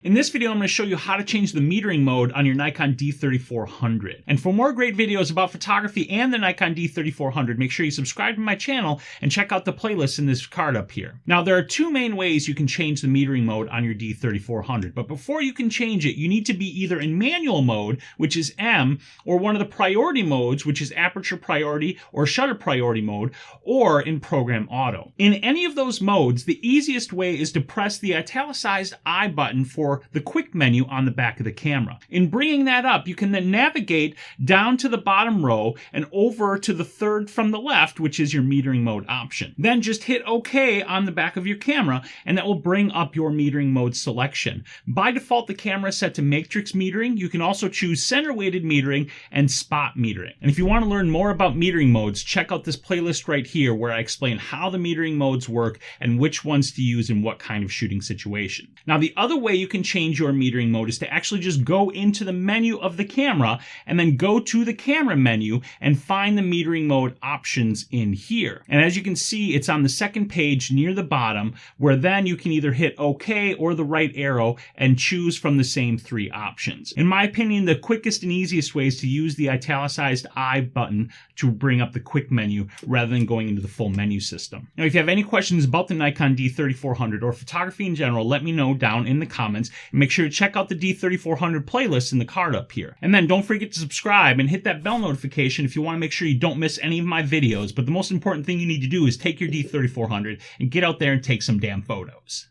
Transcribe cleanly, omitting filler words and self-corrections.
In this video, I'm going to show you how to change the metering mode on your Nikon D3400. And for more great videos about photography and the Nikon D3400, make sure you subscribe to my channel and check out the playlist in this card up here. Now, there are two main ways you can change the metering mode on your D3400, but before you can change it, you need to be either in manual mode, which is M, or one of the priority modes, which is aperture priority or shutter priority mode, or in program auto. In any of those modes, the easiest way is to press the italicized I button for the quick menu on the back of the camera. In bringing that up, you can then navigate down to the bottom row and over to the third from the left, which is your metering mode option. Then just hit OK on the back of your camera, and that will bring up your metering mode selection. By default, the camera is set to matrix metering. You can also choose center weighted metering and spot metering. And if you want to learn more about metering modes, check out this playlist right here where I explain how the metering modes work and which ones to use in what kind of shooting situation. Now, the other way you can change your metering mode is to actually just go into the menu of the camera and then go to the camera menu and find the metering mode options in here. And as you can see, it's on the second page near the bottom, where then you can either hit OK or the right arrow and choose from the same three options. In my opinion, the quickest and easiest way is to use the italicized I button to bring up the quick menu rather than going into the full menu system. Now, if you have any questions about the Nikon D3400 or photography in general, let me know down in the comments. And make sure to check out the D3400 playlist in the card up here. And then don't forget to subscribe and hit that bell notification if you want to make sure you don't miss any of my videos. But the most important thing you need to do is take your D3400 and get out there and take some damn photos.